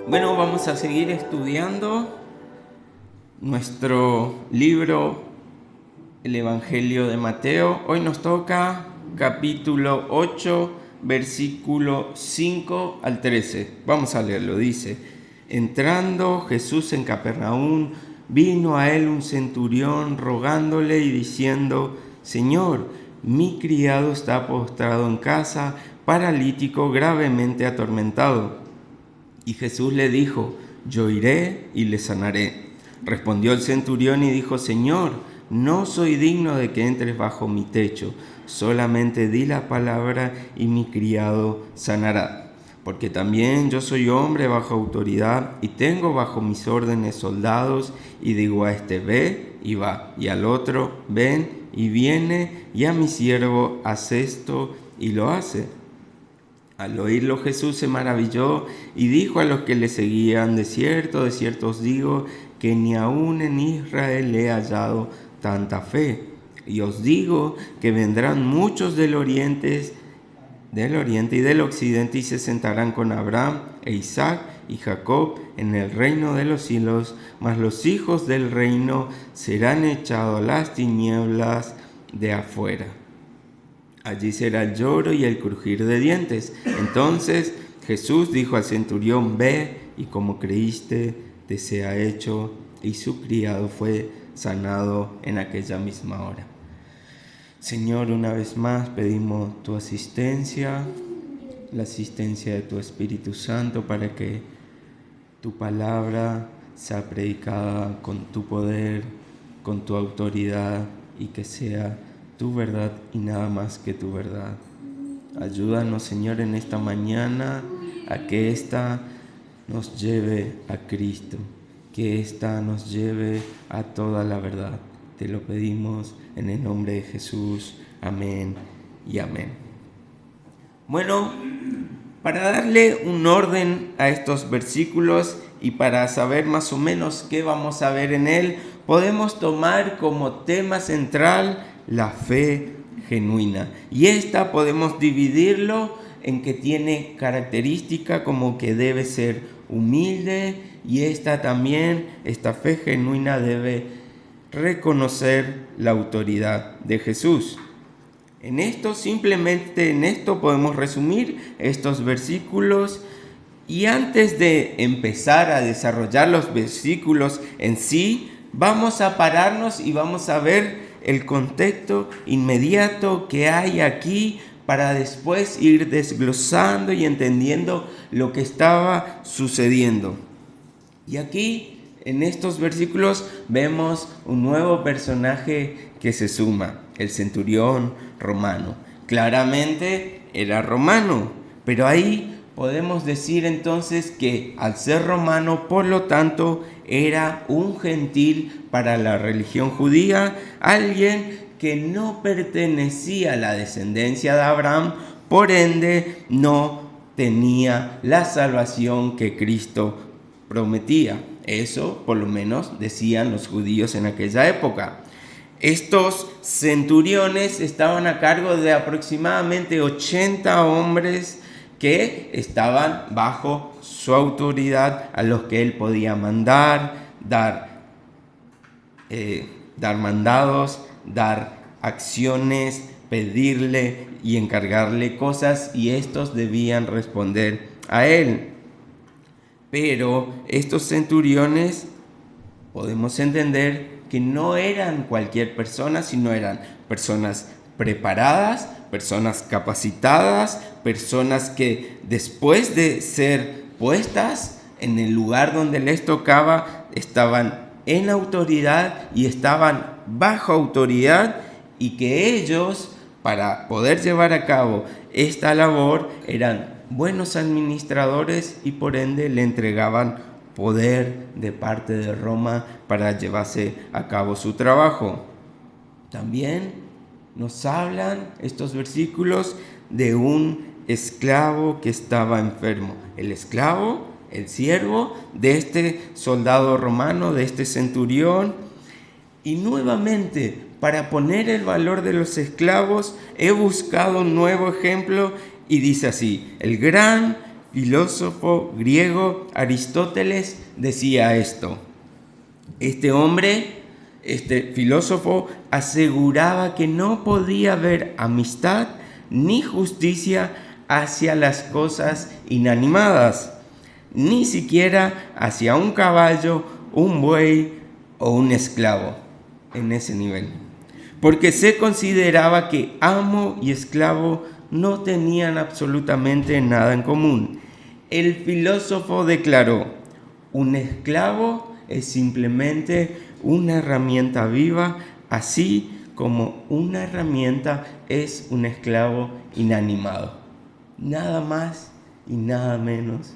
Bueno, vamos a seguir estudiando nuestro libro, el Evangelio de Mateo. Hoy nos toca capítulo 8, versículo 5 al 13. Vamos a leerlo. Dice: entrando Jesús en Capernaum, vino a él un centurión rogándole y diciendo: Señor, mi criado está postrado en casa, paralítico, gravemente atormentado. Y Jesús le dijo: yo iré y le sanaré. Respondió el centurión y dijo: Señor, no soy digno de que entres bajo mi techo, solamente di la palabra y mi criado sanará. Porque también yo soy hombre bajo autoridad y tengo bajo mis órdenes soldados, y digo a este: ve, y va, y al otro: ven, y viene, y a mi siervo: haz esto, y lo hace. Al oírlo Jesús se maravilló y dijo a los que le seguían: de cierto os digo, que ni aun en Israel he hallado tanta fe. Y os digo que vendrán muchos del oriente y del occidente, y se sentarán con Abraham e Isaac y Jacob en el reino de los cielos, mas los hijos del reino serán echados a las tinieblas de afuera. Allí será el lloro y el crujir de dientes. Entonces Jesús dijo al centurión: ve, y como creíste, te sea hecho. Y su criado fue sanado en aquella misma hora. Señor, una vez más pedimos tu asistencia, la asistencia de tu Espíritu Santo, para que tu palabra sea predicada con tu poder, con tu autoridad, y que sea tu verdad y nada más que tu verdad. Ayúdanos, Señor, en esta mañana a que ésta nos lleve a Cristo, que ésta nos lleve a toda la verdad. Te lo pedimos en el nombre de Jesús. Amén y amén. Bueno, para darle un orden a estos versículos y para saber más o menos qué vamos a ver en él, podemos tomar como tema central la fe genuina. Y esta podemos dividirlo en que tiene característica como que debe ser humilde, y esta fe genuina debe reconocer la autoridad de Jesús. Simplemente en esto podemos resumir estos versículos. Y antes de empezar a desarrollar los versículos en sí, vamos a pararnos y vamos a ver el contexto inmediato que hay aquí, para después ir desglosando y entendiendo lo que estaba sucediendo. Y aquí, en estos versículos, vemos un nuevo personaje que se suma: el centurión romano. Claramente era romano, pero ahí podemos decir entonces que al ser romano, por lo tanto, era un gentil para la religión judía, alguien que no pertenecía a la descendencia de Abraham, por ende no tenía la salvación que Cristo prometía. Eso por lo menos decían los judíos en aquella época. Estos centuriones estaban a cargo de aproximadamente 80 hombres que estaban bajo su autoridad, a los que él podía mandar, dar mandados, dar acciones, pedirle y encargarle cosas, y estos debían responder a él. Pero estos centuriones podemos entender que no eran cualquier persona, sino eran personas preparadas, personas capacitadas, personas que después de ser puestas en el lugar donde les tocaba, estaban en autoridad y estaban bajo autoridad, y que ellos, para poder llevar a cabo esta labor, eran buenos administradores y por ende le entregaban poder de parte de Roma para llevarse a cabo su trabajo. También nos hablan estos versículos de un esclavo que estaba enfermo. El esclavo, el siervo de este soldado romano, de este centurión. Y nuevamente, para poner el valor de los esclavos, he buscado un nuevo ejemplo, y dice así: el gran filósofo griego Aristóteles decía esto. Este hombre, este filósofo, aseguraba que no podía haber amistad ni justicia hacia las cosas inanimadas, ni siquiera hacia un caballo, un buey o un esclavo, en ese nivel. Porque se consideraba que amo y esclavo no tenían absolutamente nada en común. El filósofo declaró: un esclavo es simplemente una herramienta viva, así como una herramienta es un esclavo inanimado. Nada más y nada menos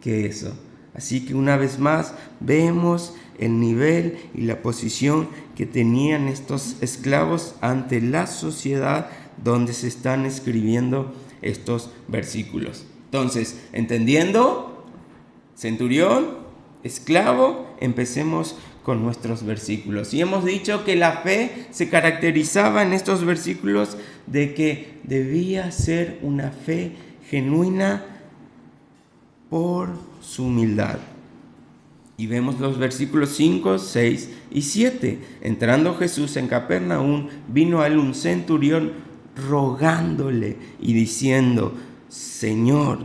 que eso. Así que una vez más vemos el nivel y la posición que tenían estos esclavos ante la sociedad donde se están escribiendo estos versículos. Entonces, entendiendo, centurión, esclavo, empecemos con nuestros versículos. Y hemos dicho que la fe se caracterizaba en estos versículos de que debía ser una fe genuina por su humildad. Y vemos los versículos 5, 6 y 7. Entrando Jesús en Capernaum, vino a él un centurión rogándole y diciendo: Señor,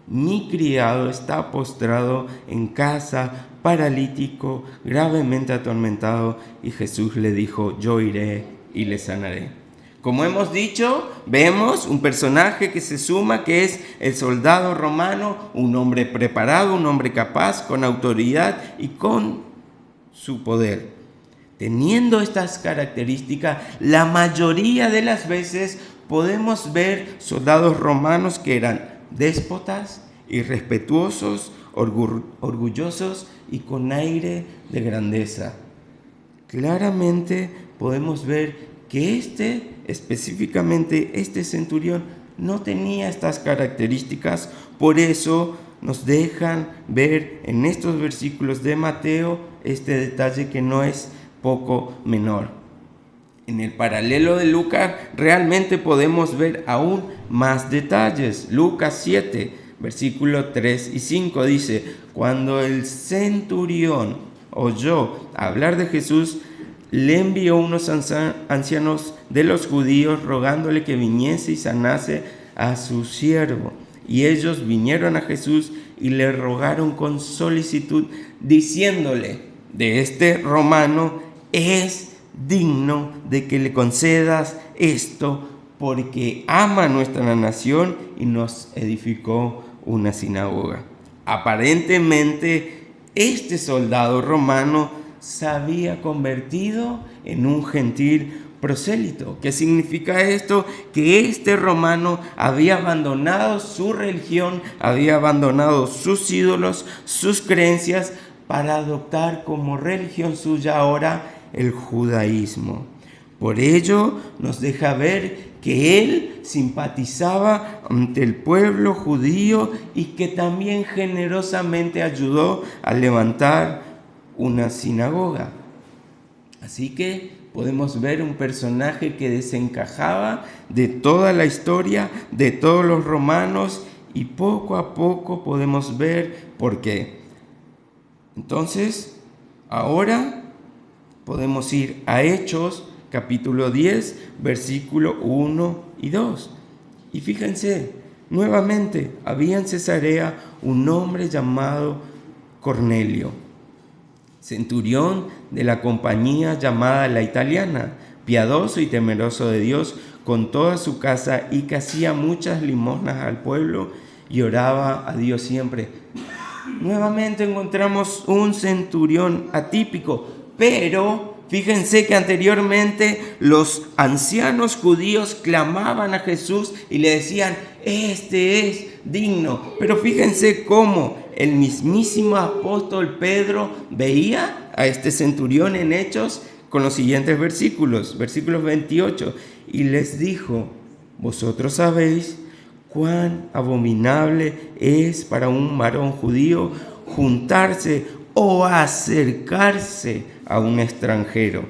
mi criado está postrado en casa, paralítico, gravemente atormentado. Y Jesús le dijo: yo iré y le sanaré. Como hemos dicho, vemos un personaje que se suma, que es el soldado romano, un hombre preparado, un hombre capaz, con autoridad y con su poder. Teniendo estas características, la mayoría de las veces podemos ver soldados romanos que eran déspotas, irrespetuosos, orgullosos y con aire de grandeza. Claramente podemos ver que específicamente este centurión, no tenía estas características. Por eso nos dejan ver en estos versículos de Mateo este detalle que no es poco menor. En el paralelo de Lucas realmente podemos ver aún más detalles. Lucas 7, versículos 3 y 5 dice: cuando el centurión oyó hablar de Jesús, le envió unos ancianos de los judíos rogándole que viniese y sanase a su siervo. Y ellos vinieron a Jesús y le rogaron con solicitud, diciéndole: de este romano es digno de que le concedas esto, porque ama nuestra nación y nos edificó una sinagoga. Aparentemente, este soldado romano se había convertido en un gentil prosélito. ¿Qué significa esto? Que este romano había abandonado su religión, había abandonado sus ídolos, sus creencias, para adoptar como religión suya ahora el judaísmo. Por ello nos deja ver que él simpatizaba ante el pueblo judío y que también generosamente ayudó a levantar una sinagoga. Así que podemos ver un personaje que desencajaba de toda la historia, de todos los romanos, y poco a poco podemos ver por qué. Entonces, ahora podemos ir a Hechos, capítulo 10, versículo 1 y 2. Y fíjense, nuevamente había en Cesarea un hombre llamado Cornelio, centurión de la compañía llamada La Italiana, piadoso y temeroso de Dios con toda su casa, y que hacía muchas limosnas al pueblo y oraba a Dios siempre. Nuevamente encontramos un centurión atípico, pero fíjense que anteriormente los ancianos judíos clamaban a Jesús y le decían: este es digno. Pero fíjense cómo el mismísimo apóstol Pedro veía a este centurión en Hechos con los siguientes versículos 28, y les dijo: vosotros sabéis cuán abominable es para un varón judío juntarse o acercarse a un extranjero,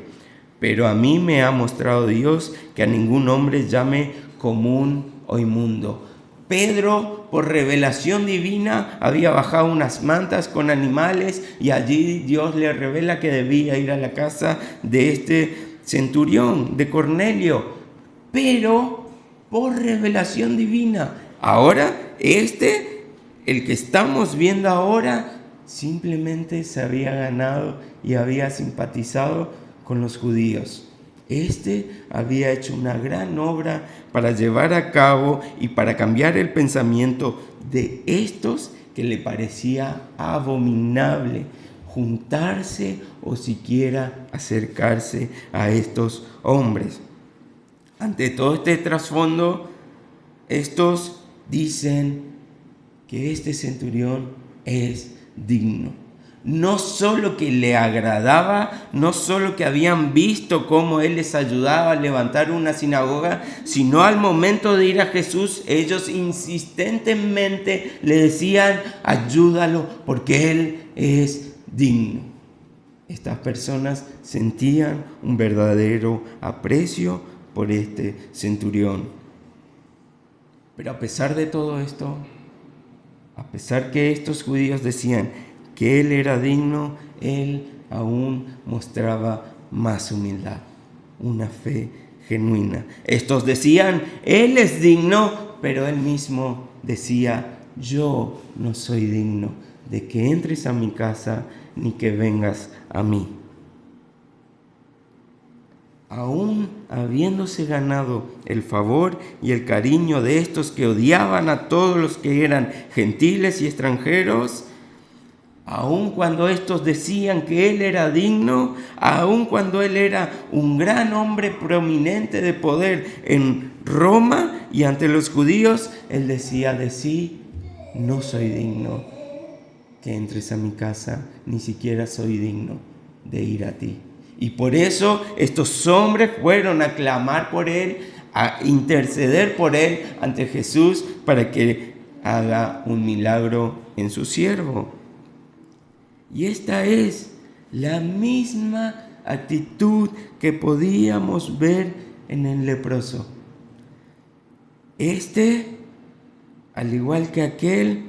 pero a mí me ha mostrado Dios que a ningún hombre llame común o inmundo. Pedro, por revelación divina, había bajado unas mantas con animales y allí Dios le revela que debía ir a la casa de este centurión, de Cornelio, pero por revelación divina. Ahora, el que estamos viendo ahora, simplemente se había ganado y había simpatizado con los judíos. Había hecho una gran obra para llevar a cabo y para cambiar el pensamiento de estos que le parecía abominable juntarse o siquiera acercarse a estos hombres. Ante todo este trasfondo, estos dicen que este centurión es digno. No solo que le agradaba, no solo que habían visto cómo él les ayudaba a levantar una sinagoga, sino al momento de ir a Jesús, ellos insistentemente le decían: ayúdalo porque él es digno. Estas personas sentían un verdadero aprecio por este centurión. Pero a pesar de todo esto, a pesar que estos judíos decían que él era digno, él aún mostraba más humildad, una fe genuina. Estos decían: él es digno, pero él mismo decía: yo no soy digno de que entres a mi casa ni que vengas a mí. Aún habiéndose ganado el favor y el cariño de estos que odiaban a todos los que eran gentiles y extranjeros, aun cuando estos decían que él era digno, aun cuando él era un gran hombre prominente de poder en Roma y ante los judíos, él decía de sí: no soy digno que entres a mi casa, ni siquiera soy digno de ir a ti. Y por eso estos hombres fueron a clamar por él, a interceder por él ante Jesús para que haga un milagro en su siervo. Y esta es la misma actitud que podíamos ver en el leproso. Al igual que aquel,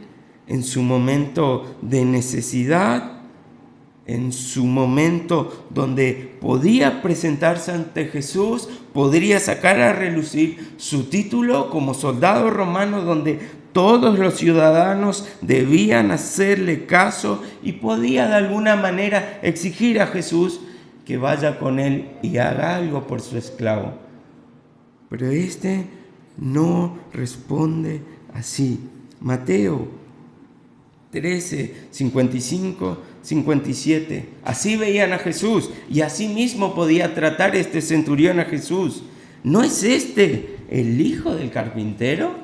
en su momento de necesidad, en su momento donde podía presentarse ante Jesús, podría sacar a relucir su título como soldado romano, donde todos los ciudadanos debían hacerle caso, y podía de alguna manera exigir a Jesús que vaya con él y haga algo por su esclavo. Pero no responde así. Mateo 13, 55, 57. Así veían a Jesús y así mismo podía tratar este centurión a Jesús. ¿No es el hijo del carpintero?,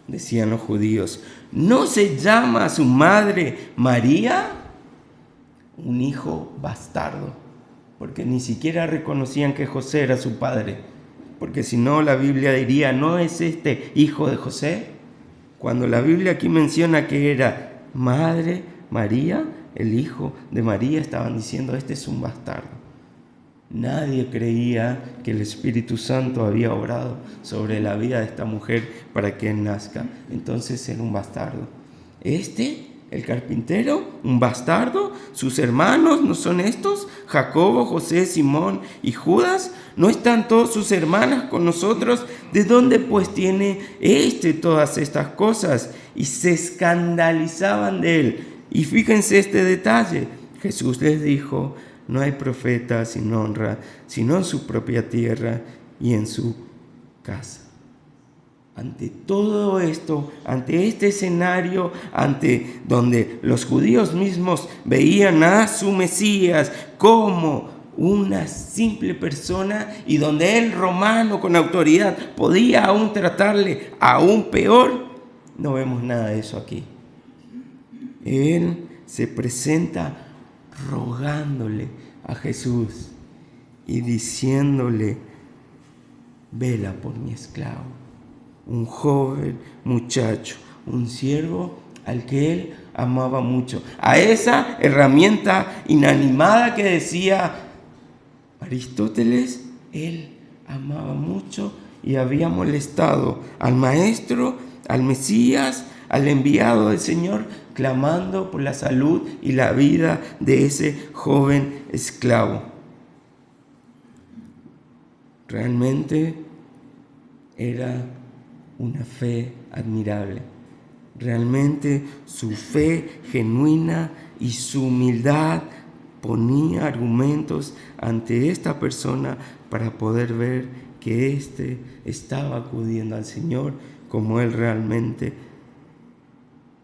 decían los judíos. ¿No se llama a su madre María? Un hijo bastardo, porque ni siquiera reconocían que José era su padre, porque si no la Biblia diría: ¿no es este hijo de José? Cuando la Biblia aquí menciona que era madre María, el hijo de María, estaban diciendo: este es un bastardo. Nadie creía que el Espíritu Santo había obrado sobre la vida de esta mujer para que él nazca. Entonces era un bastardo. El carpintero, un bastardo. ¿Sus hermanos no son estos? Jacobo, José, Simón y Judas. ¿No están todas sus hermanas con nosotros? ¿De dónde pues tiene todas estas cosas? Y se escandalizaban de él. Y fíjense este detalle. Jesús les dijo: no hay profeta sin honra, sino en su propia tierra y en su casa. Ante todo esto, ante este escenario, ante donde los judíos mismos veían a su Mesías como una simple persona, y donde el romano con autoridad podía aún tratarle aún peor, no vemos nada de eso aquí. Él se presenta rogándole a Jesús y diciéndole: vela por mi esclavo. Un joven muchacho, un siervo al que él amaba mucho. A esa herramienta inanimada que decía Aristóteles, él amaba mucho y había molestado al Maestro, al Mesías, al enviado del Señor, clamando por la salud y la vida de ese joven esclavo. Realmente era una fe admirable. Realmente su fe genuina y su humildad ponía argumentos ante esta persona para poder ver que éste estaba acudiendo al Señor como él realmente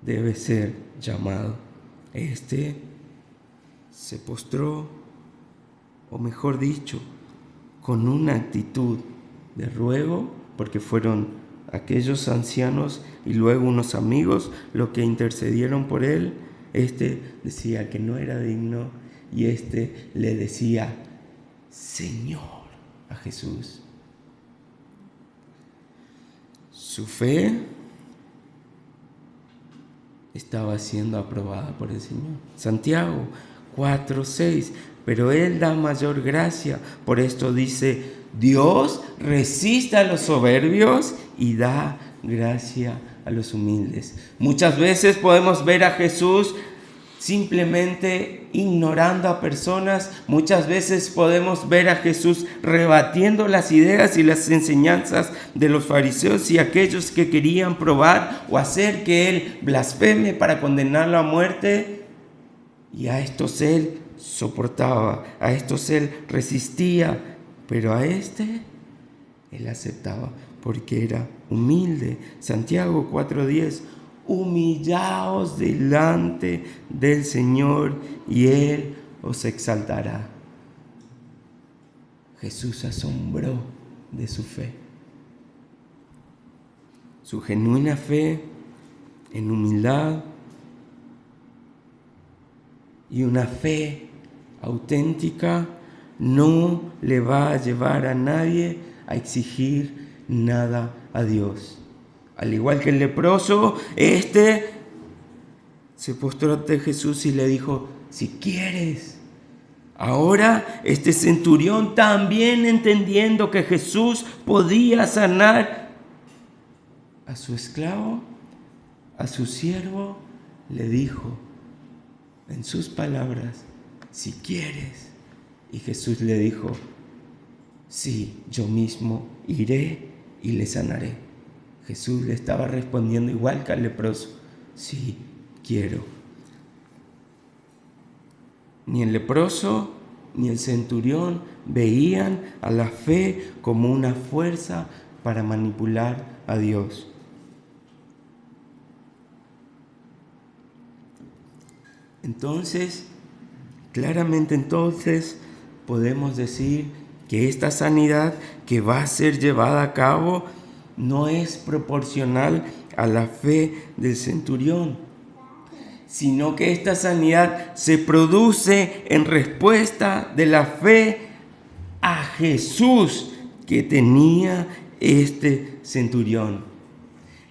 debe ser llamado. Este se postró, o mejor dicho, con una actitud de ruego, porque fueron aquellos ancianos y luego unos amigos los que intercedieron por él. Este decía que no era digno y este le decía Señor a Jesús. Su fe estaba siendo aprobada por el Señor. Santiago 4:6, pero Él da mayor gracia. Por esto dice, Dios resiste a los soberbios y da gracia a los humildes. Muchas veces podemos ver a Jesús simplemente ignorando a personas. Muchas veces podemos ver a Jesús rebatiendo las ideas y las enseñanzas de los fariseos y aquellos que querían probar o hacer que Él blasfeme para condenarlo a muerte. Y a estos Él soportaba, a estos Él resistía, pero a este Él aceptaba porque era humilde. Santiago 4:10, humillaos delante del Señor y Él os exaltará. Jesús asombró de su fe. Su genuina fe en humildad y una fe auténtica no le va a llevar a nadie a exigir nada a Dios. Al igual que el leproso, este se postró ante Jesús y le dijo, si quieres. Ahora este centurión, también entendiendo que Jesús podía sanar a su esclavo, a su siervo, le dijo en sus palabras, si quieres. Y Jesús le dijo, sí, yo mismo iré y le sanaré. Jesús le estaba respondiendo igual que al leproso, sí, quiero. Ni el leproso ni el centurión veían a la fe como una fuerza para manipular a Dios. Entonces, claramente podemos decir que esta sanidad que va a ser llevada a cabo no es proporcional a la fe del centurión, sino que esta sanidad se produce en respuesta de la fe a Jesús que tenía este centurión.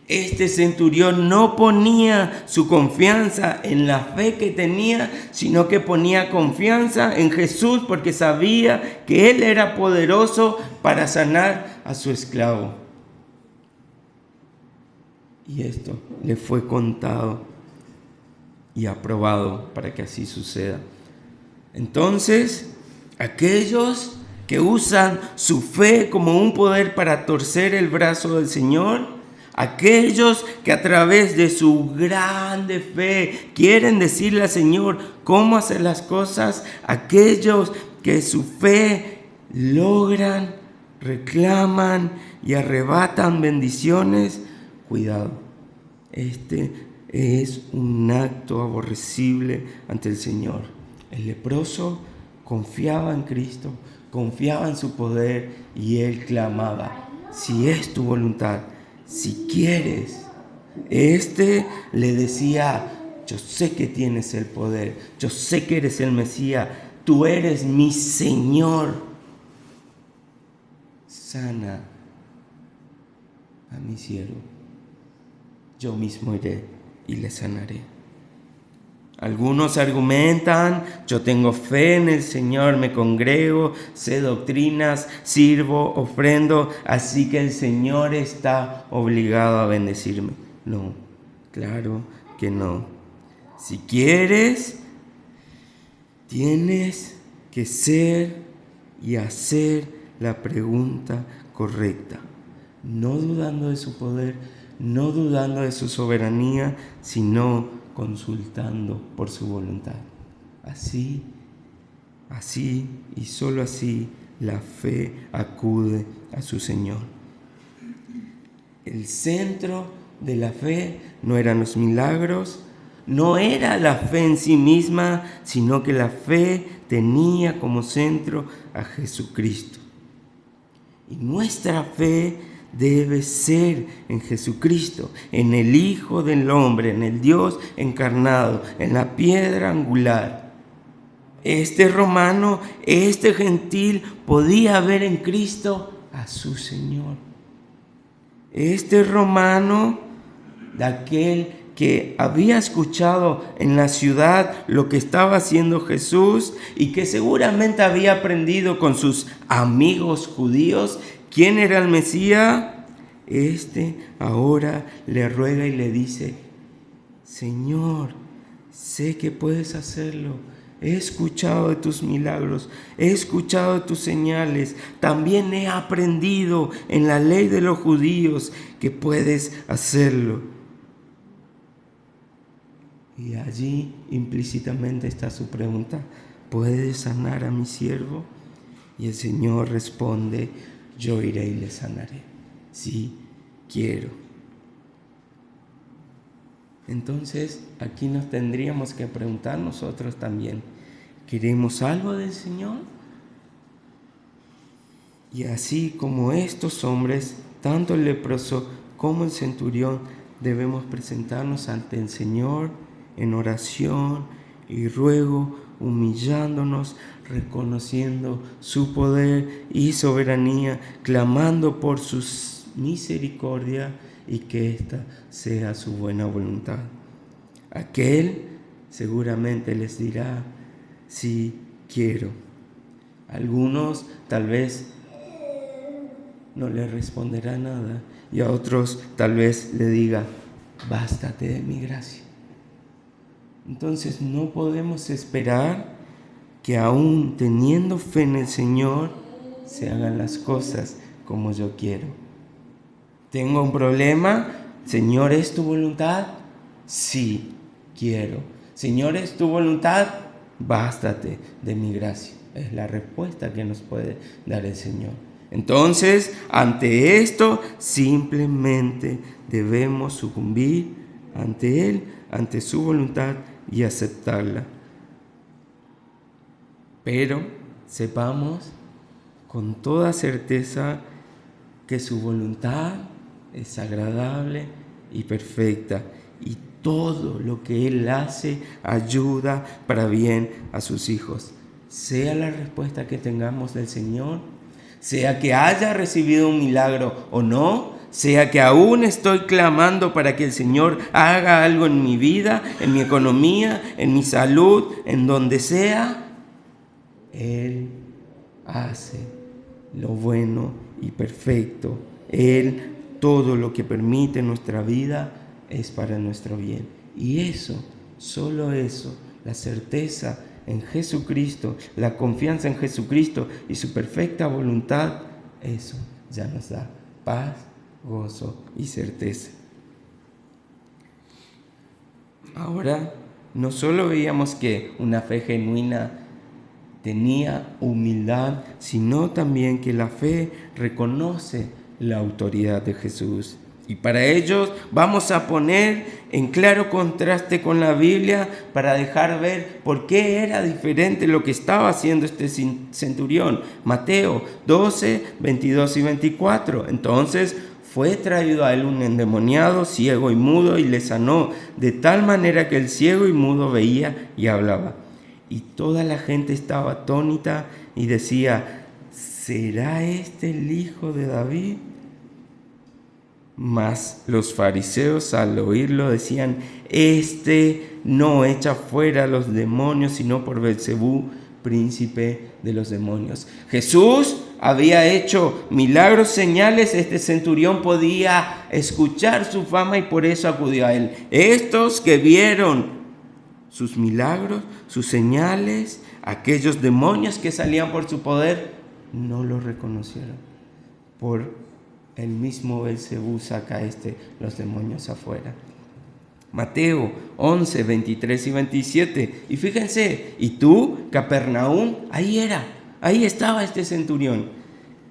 Este centurión no ponía su confianza en la fe que tenía, sino que ponía confianza en Jesús porque sabía que Él era poderoso para sanar a su esclavo. Y esto le fue contado y aprobado para que así suceda. Entonces, aquellos que usan su fe como un poder para torcer el brazo del Señor, aquellos que a través de su grande fe quieren decirle al Señor cómo hacer las cosas, aquellos que su fe logran, reclaman y arrebatan bendiciones, cuidado, este es un acto aborrecible ante el Señor. El leproso confiaba en Cristo, confiaba en su poder y él clamaba, si es tu voluntad, si quieres. Este le decía, yo sé que tienes el poder, yo sé que eres el Mesías, tú eres mi Señor. Sana a mi siervo, yo mismo iré y le sanaré. Algunos argumentan: yo tengo fe en el Señor, me congrego, sé doctrinas, sirvo, ofrendo, así que el Señor está obligado a bendecirme. No, claro que no. Si quieres, tienes que ser y hacer la pregunta correcta, no dudando de su poder, no dudando de su soberanía, sino consultando por su voluntad. Así y solo así la fe acude a su Señor. El centro de la fe no eran los milagros, no era la fe en sí misma, sino que la fe tenía como centro a Jesucristo. Y nuestra fe debe ser en Jesucristo, en el Hijo del Hombre, en el Dios encarnado, en la piedra angular. Este romano, este gentil, podía ver en Cristo a su Señor. Este romano, de aquel que había escuchado en la ciudad lo que estaba haciendo Jesús y que seguramente había aprendido con sus amigos judíos quién era el Mesías, ahora le ruega y le dice: Señor, sé que puedes hacerlo. He escuchado de tus milagros, he escuchado de tus señales. También he aprendido en la ley de los judíos que puedes hacerlo. Y allí implícitamente está su pregunta: ¿puedes sanar a mi siervo? Y el Señor responde: yo iré y le sanaré. Sí, quiero. Entonces, aquí nos tendríamos que preguntar nosotros también: ¿queremos algo del Señor? Y así como estos hombres, tanto el leproso como el centurión, debemos presentarnos ante el Señor en oración y ruego, humillándonos, reconociendo su poder y soberanía, clamando por su misericordia y que ésta sea su buena voluntad. Aquel seguramente les dirá: sí, quiero. Algunos tal vez no le responderá nada y a otros tal vez le diga: bástate de mi gracia. Entonces no podemos esperar que aún teniendo fe en el Señor se hagan las cosas como yo quiero. ¿Tengo un problema? Señor, ¿es tu voluntad? Sí, quiero. Señor, ¿es tu voluntad? Bástate de mi gracia. Es la respuesta que nos puede dar el Señor. Entonces, ante esto, simplemente debemos sucumbir ante Él, ante su voluntad y aceptarla. Pero sepamos con toda certeza que su voluntad es agradable y perfecta, y todo lo que Él hace ayuda para bien a sus hijos. Sea la respuesta que tengamos del Señor, sea que haya recibido un milagro o no, sea que aún estoy clamando para que el Señor haga algo en mi vida, en mi economía, en mi salud, en donde sea, Él hace lo bueno y perfecto. Él, todo lo que permite en nuestra vida es para nuestro bien. Y eso, solo eso, la certeza en Jesucristo, la confianza en Jesucristo y su perfecta voluntad, eso ya nos da paz, gozo y certeza. Ahora, no solo veíamos que una fe genuina tenía humildad, sino también que la fe reconoce la autoridad de Jesús. Y para ellos vamos a poner en claro contraste con la Biblia para dejar ver por qué era diferente lo que estaba haciendo este centurión. Mateo 12, 22 y 24. Entonces fue traído a él un endemoniado, ciego y mudo, y le sanó, de tal manera que el ciego y mudo veía y hablaba. Y toda la gente estaba atónita y decía: ¿será este el hijo de David? Mas los fariseos al oírlo decían: este no echa fuera a los demonios, sino por Beelzebú, príncipe de los demonios. Jesús había hecho milagros, señales. Este centurión podía escuchar su fama y por eso acudió a él. Estos que vieron sus milagros, sus señales, aquellos demonios que salían por su poder, no lo reconocieron. Por el mismo Beelzebú saca los demonios afuera. Mateo 11, 23 y 27. Y fíjense, y tú, Capernaum, ahí estaba este centurión,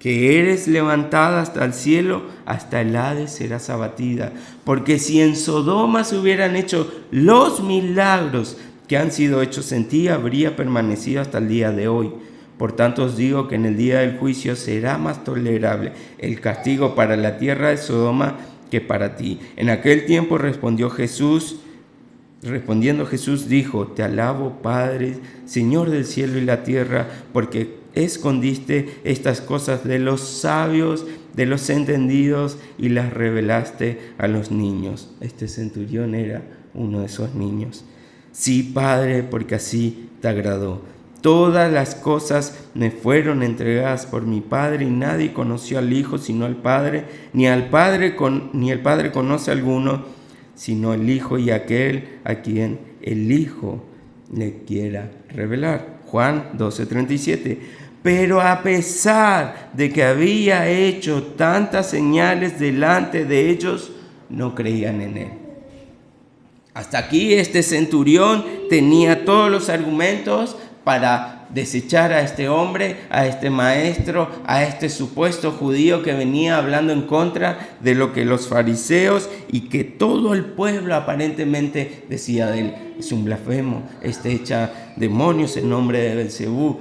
que eres levantada hasta el cielo, hasta el Hades serás abatida. Porque si en Sodoma se hubieran hecho los milagros que han sido hechos en ti, habría permanecido hasta el día de hoy. Por tanto os digo que en el día del juicio será más tolerable el castigo para la tierra de Sodoma que para ti. En aquel tiempo respondiendo Jesús dijo: te alabo, Padre, Señor del cielo y la tierra, porque escondiste estas cosas de los sabios, de los entendidos, y las revelaste a los niños. Este centurión era uno de esos niños. Sí, Padre, porque así te agradó. Todas las cosas me fueron entregadas por mi Padre, y nadie conoció al Hijo sino al Padre, ni el Padre conoce a alguno sino el Hijo y aquel a quien el Hijo le quiera revelar. Juan 12:37. Pero a pesar de que había hecho tantas señales delante de ellos, no creían en él. Hasta aquí este centurión tenía todos los argumentos para desechar a este hombre, a este maestro, a este supuesto judío que venía hablando en contra de lo que los fariseos y que todo el pueblo aparentemente decía de él: es un blasfemo, echa demonios en nombre de Beelzebú.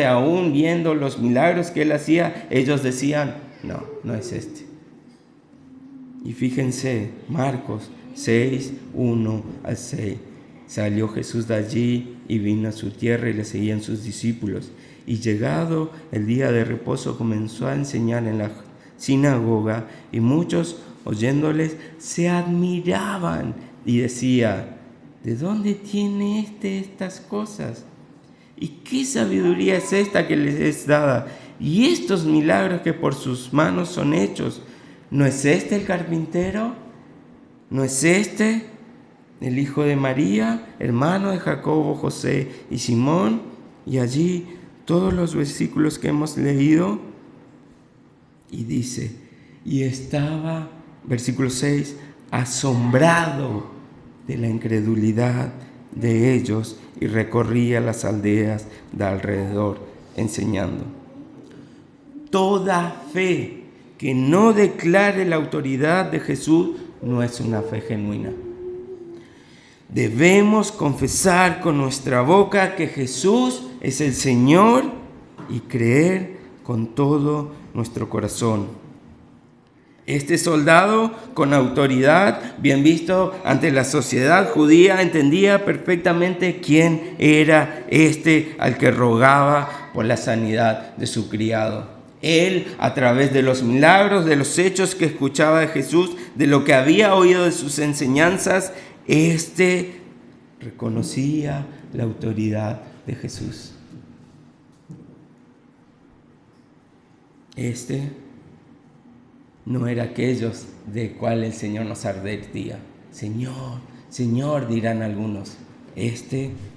Aún viendo los milagros que él hacía, ellos decían: no es este. Y fíjense, Marcos 6, 1 al 6. Salió Jesús de allí y vino a su tierra, y le seguían sus discípulos. Y llegado el día de reposo, comenzó a enseñar en la sinagoga, y muchos, oyéndoles, se admiraban y decía: ¿de dónde tiene estas cosas? ¿Y qué sabiduría es esta que les es dada? Y estos milagros que por sus manos son hechos, ¿no es este el carpintero? ¿No es este el hijo de María, hermano de Jacobo, José y Simón? Y allí todos los versículos que hemos leído. Y dice: y estaba, versículo 6, asombrado de la incredulidad de ellos, y recorría las aldeas de alrededor enseñando. Toda fe que no declare la autoridad de Jesús no es una fe genuina. Debemos confesar con nuestra boca que Jesús es el Señor y creer con todo nuestro corazón. Este soldado, con autoridad, bien visto ante la sociedad judía, entendía perfectamente quién era al que rogaba por la sanidad de su criado. Él, a través de los milagros, de los hechos que escuchaba de Jesús, de lo que había oído de sus enseñanzas, reconocía la autoridad de Jesús. No era aquellos de cual el Señor nos advertía. Señor, Señor, dirán algunos.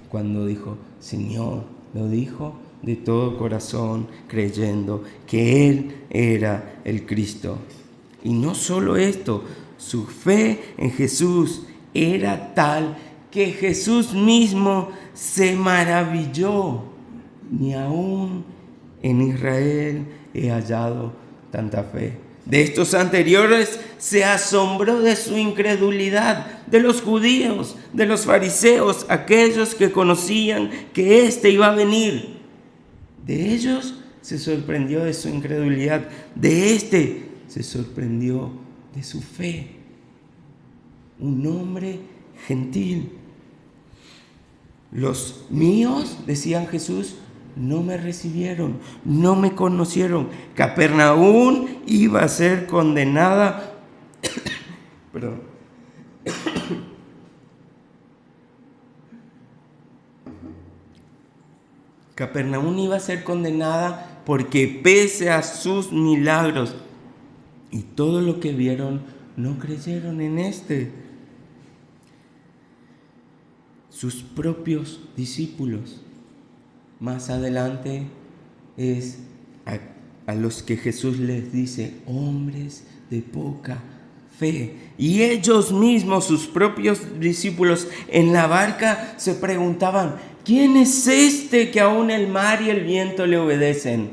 Cuando dijo Señor, lo dijo de todo corazón, creyendo que Él era el Cristo. Y no solo esto, su fe en Jesús era tal que Jesús mismo se maravilló. Ni aún en Israel he hallado tanta fe. De estos anteriores se asombró de su incredulidad, de los judíos, de los fariseos, aquellos que conocían que iba a venir. De ellos se sorprendió de su incredulidad, de se sorprendió de su fe. Un hombre gentil. Los míos, decían Jesús, no me recibieron, no me conocieron. Capernaum iba a ser condenada Perdón. Capernaum iba a ser condenada porque pese a sus milagros y todo lo que vieron, no creyeron en este. Sus propios discípulos. Más adelante es a los que Jesús les dice, hombres de poca fe. Y ellos mismos, sus propios discípulos en la barca, se preguntaban, ¿quién es este que aún el mar y el viento le obedecen?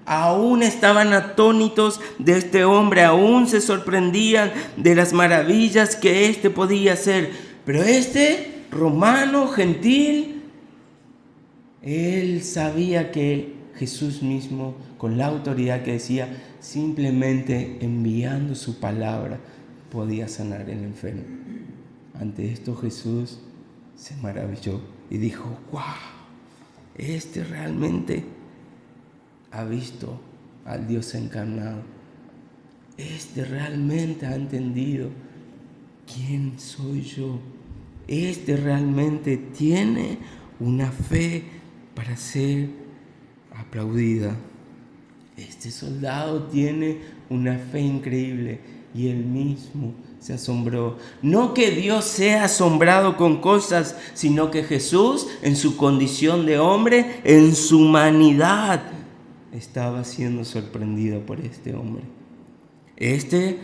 Aún estaban atónitos de este hombre, aún se sorprendían de las maravillas que éste podía hacer. Pero este, romano, gentil, él sabía que Jesús mismo, con la autoridad que decía, simplemente enviando su palabra, podía sanar el enfermo. Ante esto Jesús se maravilló y dijo, ¡wow! Este realmente ha visto al Dios encarnado. Este realmente ha entendido quién soy yo. Este realmente tiene una fe para ser aplaudida. Este soldado tiene una fe increíble y él mismo se asombró. No que Dios sea asombrado con cosas, sino que Jesús, en su condición de hombre, en su humanidad, estaba siendo sorprendido por este hombre. Este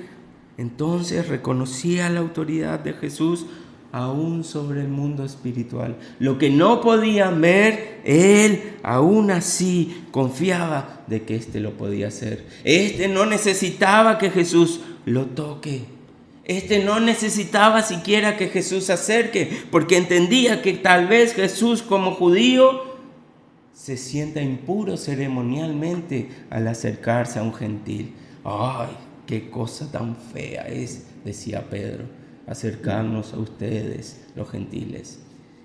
entonces reconocía la autoridad de Jesús aún sobre el mundo espiritual. Lo que no podían ver, él aún así confiaba de que éste lo podía hacer. Este no necesitaba que Jesús lo toque. Este no necesitaba siquiera que Jesús se acerque, porque entendía que tal vez Jesús como judío se sienta impuro ceremonialmente al acercarse a un gentil. ¡Ay, qué cosa tan fea es!, decía Pedro, acercarnos a ustedes, los gentiles.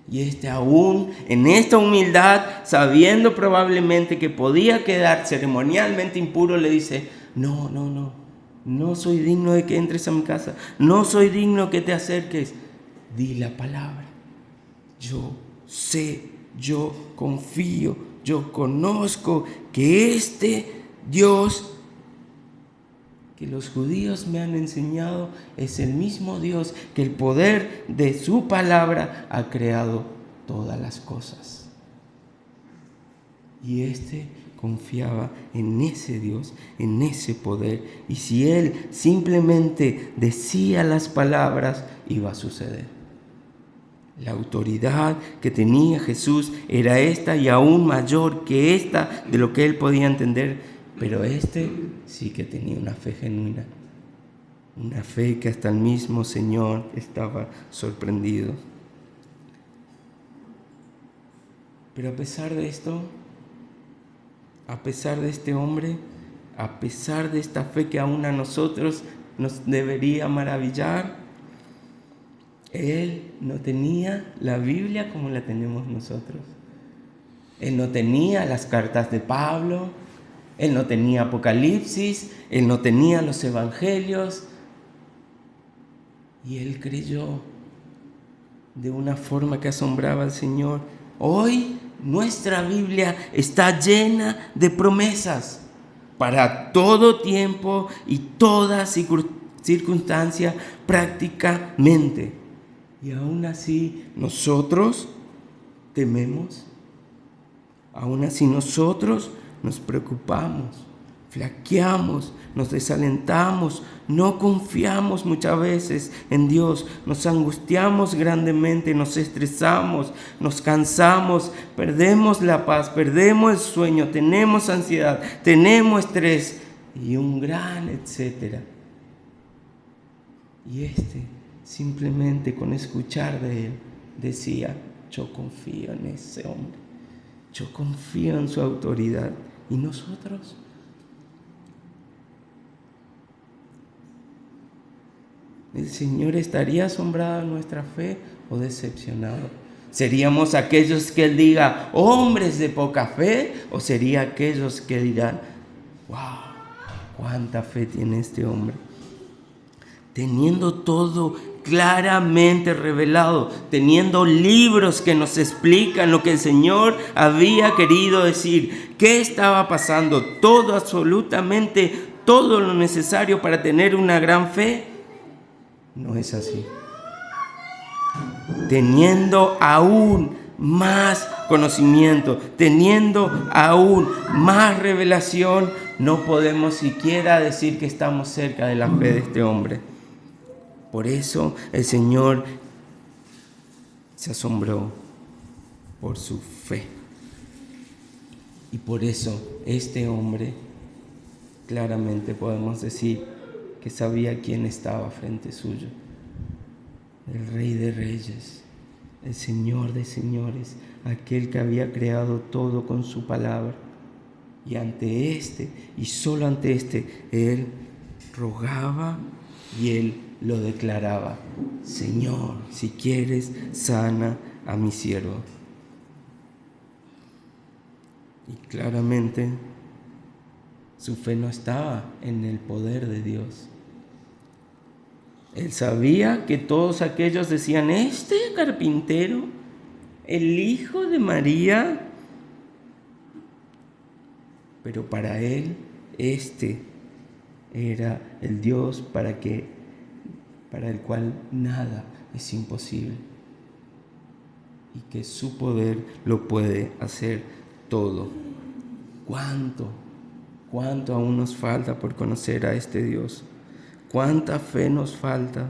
Y este aún en esta humildad, sabiendo probablemente que podía quedar ceremonialmente impuro, le dice, no soy digno de que entres a mi casa, no soy digno que te acerques. Di la palabra. Yo sé, yo confío, yo conozco que este Dios que los judíos me han enseñado es el mismo Dios que el poder de su palabra ha creado todas las cosas. Y este confiaba en ese Dios, en ese poder. Y si él simplemente decía las palabras, iba a suceder. La autoridad que tenía Jesús era esta y aún mayor que esta de lo que él podía entender. Pero este sí que tenía una fe genuina, una fe que hasta el mismo Señor estaba sorprendido. Pero a pesar de esto, a pesar de este hombre, a pesar de esta fe que aún a nosotros nos debería maravillar, él no tenía la Biblia como la tenemos nosotros. Él no tenía las cartas de Pablo. Él no tenía Apocalipsis, él no tenía los evangelios. Y él creyó de una forma que asombraba al Señor. Hoy nuestra Biblia está llena de promesas para todo tiempo y toda circunstancia prácticamente. Y aún así nosotros tememos. Aún así nosotros nos preocupamos, flaqueamos, nos desalentamos, no confiamos muchas veces en Dios, nos angustiamos grandemente, nos estresamos, nos cansamos, perdemos la paz, perdemos el sueño, tenemos ansiedad, tenemos estrés y un gran etcétera. Y simplemente con escuchar de él decía, yo confío en ese hombre, yo confío en su autoridad. ¿Y nosotros? ¿El Señor estaría asombrado de nuestra fe o decepcionado? ¿Seríamos aquellos que Él diga, hombres de poca fe? ¿O sería aquellos que dirán, wow, cuánta fe tiene este hombre? teniendo todo claramente revelado, teniendo libros que nos explican lo que el Señor había querido decir, qué estaba pasando, todo, absolutamente todo lo necesario para tener una gran fe. No es así. Teniendo aún más conocimiento, teniendo aún más revelación, no podemos siquiera decir que estamos cerca de la fe de este hombre. Por eso el Señor se asombró por su fe. Y por eso este hombre, claramente podemos decir que sabía quién estaba frente suyo. El Rey de Reyes, el Señor de Señores, aquel que había creado todo con su palabra. Y ante este, y solo ante este, él rogaba y él lo declaraba: Señor, si quieres, sana a mi siervo. Y claramente su fe no estaba en el poder de Dios. Él sabía que todos aquellos decían: este carpintero, el hijo de María. Pero para él, este era el Dios para el cual nada es imposible. Y que su poder lo puede hacer todo. ¿Cuánto aún nos falta por conocer a este Dios? ¿Cuánta fe nos falta?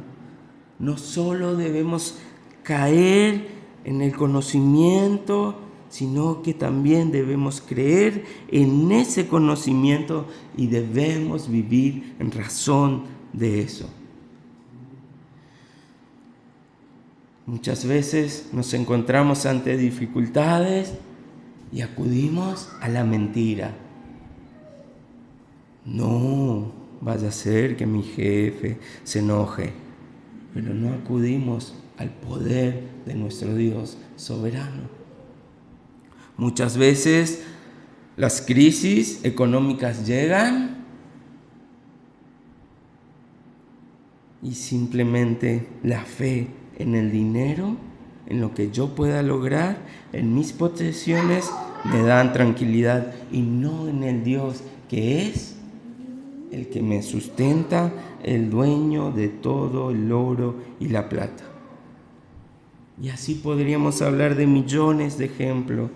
No solo debemos caer en el conocimiento, sino que también debemos creer en ese conocimiento y debemos vivir en razón de eso. Muchas veces nos encontramos ante dificultades y acudimos a la mentira. No vaya a ser que mi jefe se enoje, pero no acudimos al poder de nuestro Dios soberano. Muchas veces las crisis económicas llegan y simplemente la fe en el dinero, en lo que yo pueda lograr, en mis posesiones, me dan tranquilidad, y no en el Dios que es el que me sustenta, el dueño de todo el oro y la plata. Y así podríamos hablar de millones de ejemplos.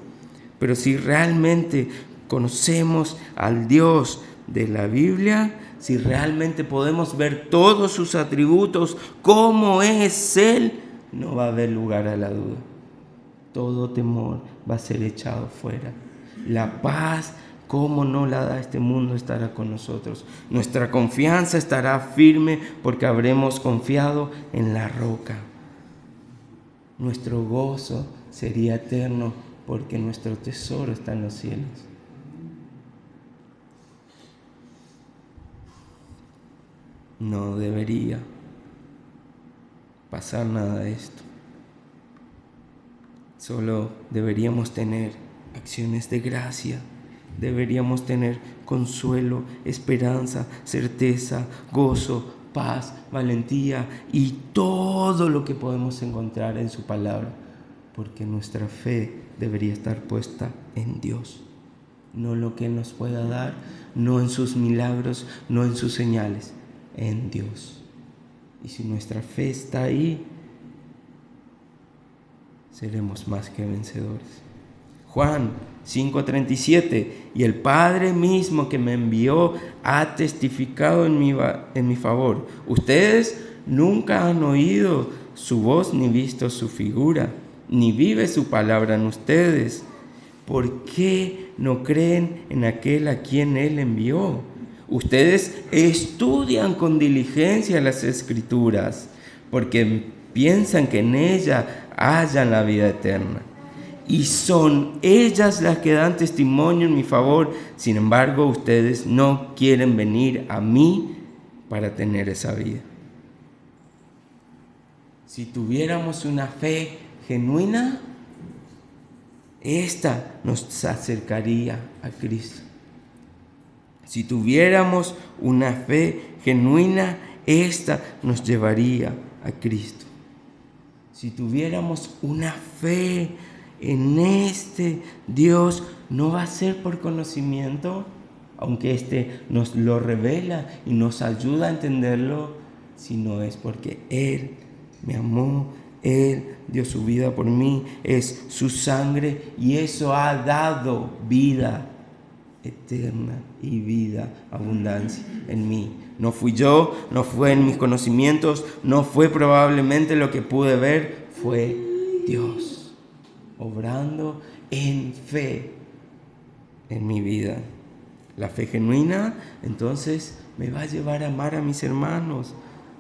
Pero si realmente conocemos al Dios de la Biblia, si realmente podemos ver todos sus atributos, cómo es Él, no va a haber lugar a la duda. Todo temor va a ser echado fuera. La paz, como no la da este mundo, estará con nosotros. Nuestra confianza estará firme porque habremos confiado en la roca. Nuestro gozo sería eterno porque nuestro tesoro está en los cielos. No debería pasar nada de esto. Solo deberíamos tener acciones de gracia. Deberíamos tener consuelo, esperanza, certeza, gozo, paz, valentía y todo lo que podemos encontrar en su palabra, porque nuestra fe debería estar puesta en Dios, no en lo que Él nos pueda dar, no en sus milagros, no en sus señales, en Dios. Y si nuestra fe está ahí, seremos más que vencedores. Juan 5:37, y el Padre mismo que me envió ha testificado en mi favor. Ustedes nunca han oído su voz ni visto su figura, ni vive su palabra en ustedes. ¿Por qué no creen en aquel a quien Él envió? Ustedes estudian con diligencia las Escrituras, porque piensan que en ella hallan la vida eterna. Y son ellas las que dan testimonio en mi favor. Sin embargo, ustedes no quieren venir a mí para tener esa vida. Si tuviéramos una fe genuina, esta nos acercaría a Cristo. Si tuviéramos una fe genuina, esta nos llevaría a Cristo. Si tuviéramos una fe en este Dios, no va a ser por conocimiento, aunque este nos lo revela y nos ayuda a entenderlo, sino es porque Él me amó, Él dio su vida por mí, es su sangre y eso ha dado vida eterna y vida, abundancia en mí. No fui yo, no fue en mis conocimientos, no fue probablemente lo que pude ver, fue Dios obrando en fe en mi vida. La fe genuina, entonces, me va a llevar a amar a mis hermanos,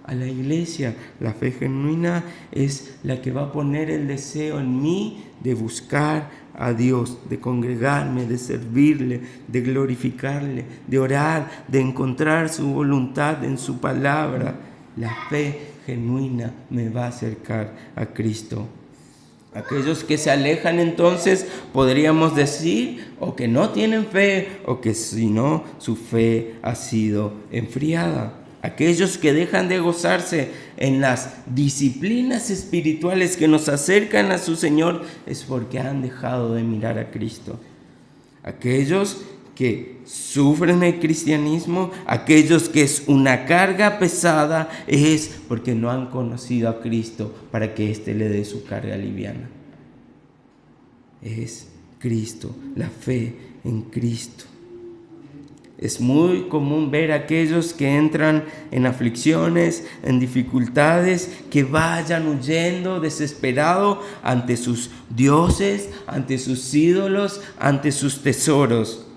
a la iglesia. La fe genuina es la que va a poner el deseo en mí de buscar a Dios, de congregarme, de servirle, de glorificarle, de orar, de encontrar su voluntad en su palabra. La fe genuina me va a acercar a Cristo. Aquellos que se alejan, entonces podríamos decir o que no tienen fe o que si no su fe ha sido enfriada. Aquellos que dejan de gozarse en las disciplinas espirituales que nos acercan a su Señor es porque han dejado de mirar a Cristo. Aquellos que sufren el cristianismo, aquellos que es una carga pesada, es porque no han conocido a Cristo para que éste le dé su carga liviana. Es Cristo, la fe en Cristo. Es muy común ver a aquellos que entran en aflicciones, en dificultades, que vayan huyendo desesperados ante sus dioses, ante sus ídolos, ante sus tesoros.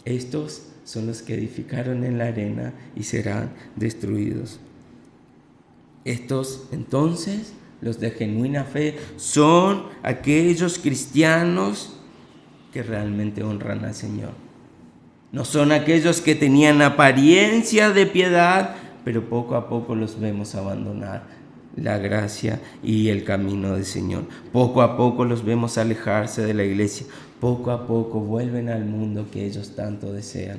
Estos son los que edificaron en la arena y serán destruidos. Estos, entonces, los de genuina fe, son aquellos cristianos que realmente honran al Señor. No son aquellos que tenían apariencia de piedad, pero poco a poco los vemos abandonar la gracia y el camino del Señor. Poco a poco los vemos alejarse de la iglesia. Poco a poco vuelven al mundo que ellos tanto desean.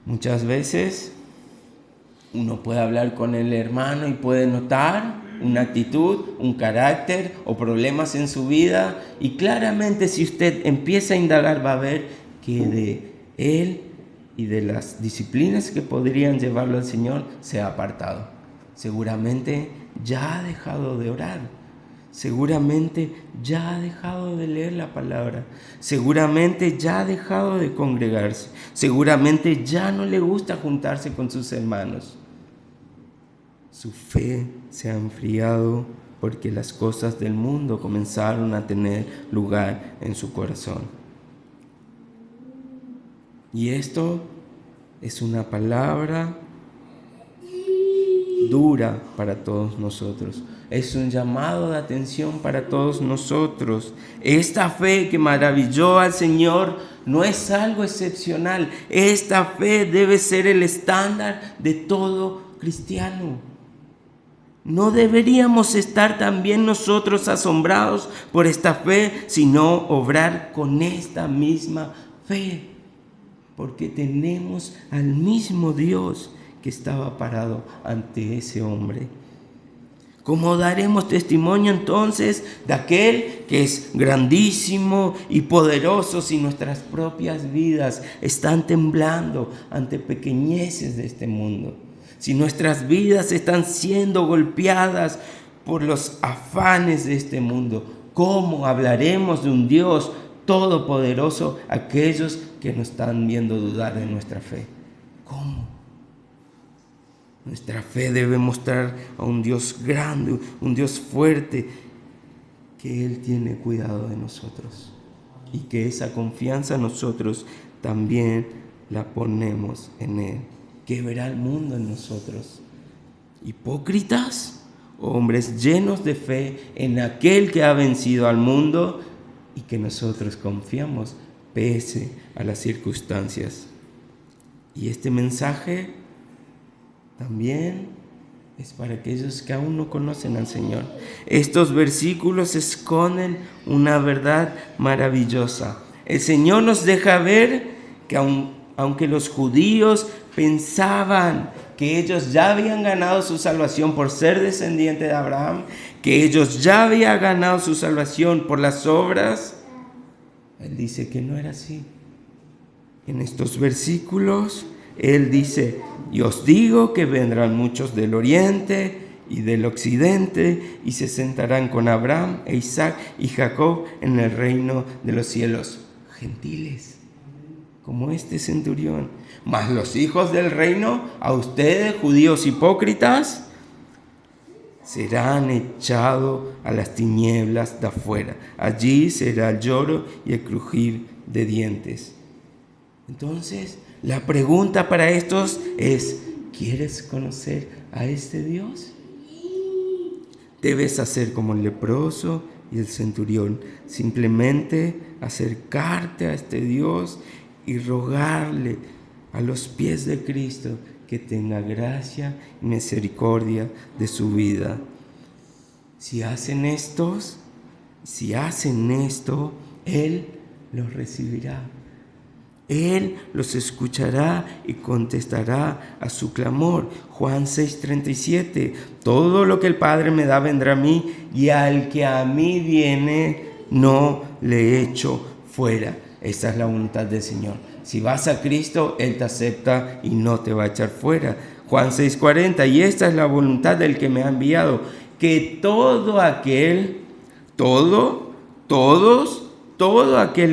Muchas veces uno puede hablar con el hermano y puede notar una actitud, un carácter o problemas en su vida, y claramente si usted empieza a indagar va a ver que de él y de las disciplinas que podrían llevarlo al Señor se ha apartado. Seguramente ya ha dejado de orar, seguramente ya ha dejado de leer la palabra, seguramente ya ha dejado de congregarse, seguramente ya no le gusta juntarse con sus hermanos. Su fe se ha enfriado porque las cosas del mundo comenzaron a tener lugar en su corazón. Y esto es una palabra dura para todos nosotros. Es un llamado de atención para todos nosotros. Esta fe que maravilló al Señor no es algo excepcional. Esta fe debe ser el estándar de todo cristiano. No deberíamos estar también nosotros asombrados por esta fe, sino obrar con esta misma fe. Porque tenemos al mismo Dios que estaba parado ante ese hombre. ¿Cómo daremos testimonio entonces de aquel que es grandísimo y poderoso si nuestras propias vidas están temblando ante pequeñeces de este mundo? Si nuestras vidas están siendo golpeadas por los afanes de este mundo, ¿cómo hablaremos de un Dios todopoderoso a aquellos que nos están viendo dudar de nuestra fe? ¿Cómo? Nuestra fe debe mostrar a un Dios grande, un Dios fuerte, que Él tiene cuidado de nosotros y que esa confianza nosotros también la ponemos en Él. ¿Qué verá el mundo en nosotros? ¿Hipócritas? ¿Hombres llenos de fe en aquel que ha vencido al mundo y que nosotros confiamos pese a las circunstancias? Y este mensaje también es para aquellos que aún no conocen al Señor. Estos versículos esconden una verdad maravillosa. El Señor nos deja ver que aunque los judíos pensaban que ellos ya habían ganado su salvación por ser descendientes de Abraham, que ellos ya habían ganado su salvación por las obras. Él dice que no era así. En estos versículos, Él dice: y os digo que vendrán muchos del oriente y del occidente y se sentarán con Abraham e Isaac y Jacob en el reino de los cielos. Gentiles, como este centurión. Mas los hijos del reino, a ustedes, judíos hipócritas, serán echados a las tinieblas de afuera. Allí será el lloro y el crujir de dientes. Entonces, la pregunta para estos es: ¿quieres conocer a este Dios? Debes hacer como el leproso y el centurión, simplemente acercarte a este Dios y rogarle a los pies de Cristo que tenga gracia y misericordia de su vida. Si hacen esto, Él los recibirá. Él los escuchará y contestará a su clamor. Juan 6:37. Todo lo que el Padre me da vendrá a mí, y al que a mí viene no le echo fuera. Esa es la voluntad del Señor. Si vas a Cristo, Él te acepta y no te va a echar fuera. Juan 6:40. Y esta es la voluntad del que me ha enviado, que todo aquel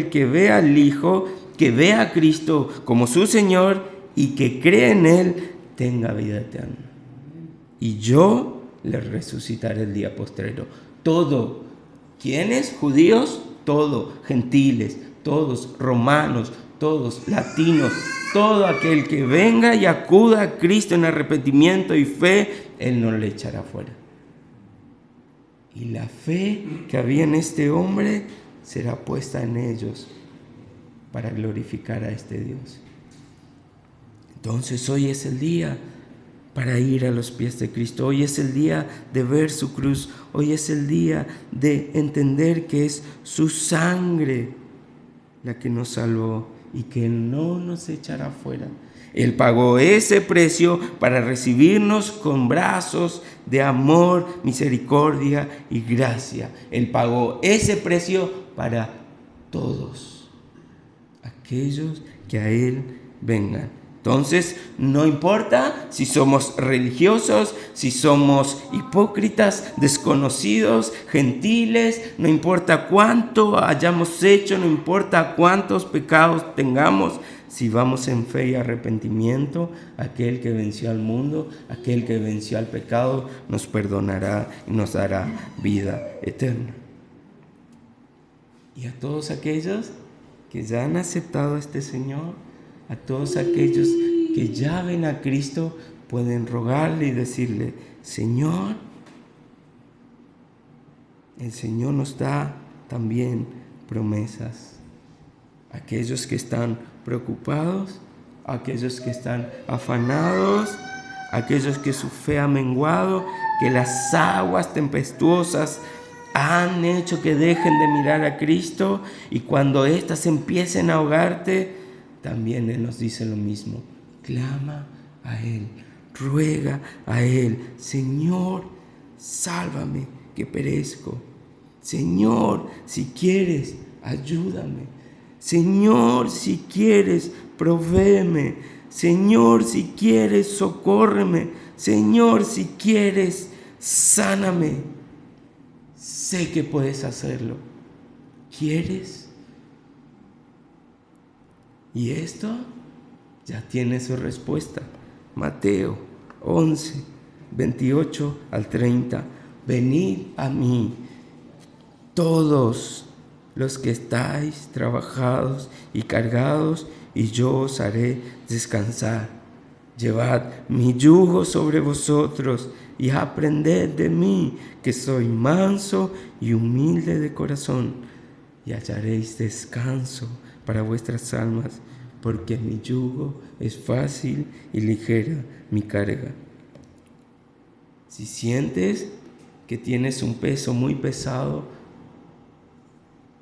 que vea al Hijo, que vea a Cristo como su Señor y que cree en Él, tenga vida eterna. Y yo le resucitaré el día postrero. Todo. ¿Quiénes? Judíos, todo. Gentiles, todos. Romanos, todos. Latinos. Todo aquel que venga y acuda a Cristo en arrepentimiento y fe, Él no le echará fuera. Y la fe que había en este hombre será puesta en ellos para glorificar a este Dios. Entonces hoy es el día para ir a los pies de Cristo. Hoy es el día de ver su cruz. Hoy es el día de entender que es su sangre la que nos salvó y que Él no nos echará fuera. Él pagó ese precio para recibirnos con brazos de amor, misericordia y gracia. Él pagó ese precio para todos aquellos que a Él vengan. Entonces, no importa si somos religiosos, si somos hipócritas, desconocidos, gentiles, no importa cuánto hayamos hecho, no importa cuántos pecados tengamos, si vamos en fe y arrepentimiento, aquel que venció al mundo, aquel que venció al pecado, nos perdonará y nos dará vida eterna. Y a todos aquellos que ya han aceptado a este Señor, a todos aquellos que ya ven a Cristo, pueden rogarle y decirle: Señor, el Señor nos da también promesas. Aquellos que están preocupados, aquellos que están afanados, aquellos que su fe ha menguado, que las aguas tempestuosas han hecho que dejen de mirar a Cristo, y cuando éstas empiecen a ahogarte, también Él nos dice lo mismo: clama a Él, ruega a Él: Señor, sálvame que perezco. Señor, si quieres, ayúdame. Señor, si quieres, provéeme. Señor, si quieres, socórreme. Señor, si quieres, sáname. Sé que puedes hacerlo. ¿Quieres? Y esto ya tiene su respuesta. Mateo 11, 28 al 30. Venid a mí, todos los que estáis trabajados y cargados, y yo os haré descansar. Llevad mi yugo sobre vosotros y aprended de mí, que soy manso y humilde de corazón, y hallaréis descanso para vuestras almas, porque mi yugo es fácil y ligera mi carga. Si sientes que tienes un peso muy pesado,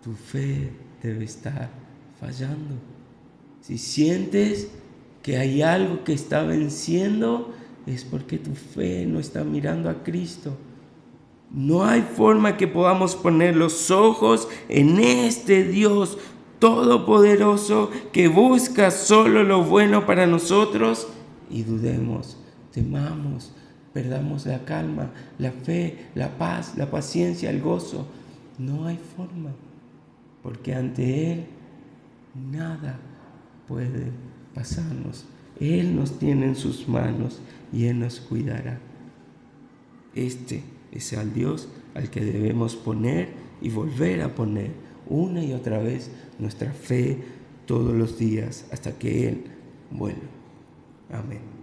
tu fe debe estar fallando. Si sientes que hay algo que está venciendo, es porque tu fe no está mirando a Cristo. No hay forma que podamos poner los ojos en este Dios todopoderoso que busca solo lo bueno para nosotros y dudemos, temamos, perdamos la calma, la fe, la paz, la paciencia, el gozo. No hay forma, porque ante Él nada puede pasarnos. Él nos tiene en sus manos y Él nos cuidará. Este es el Dios al que debemos poner y volver a poner una y otra vez nuestra fe todos los días hasta que Él vuelva. Amén.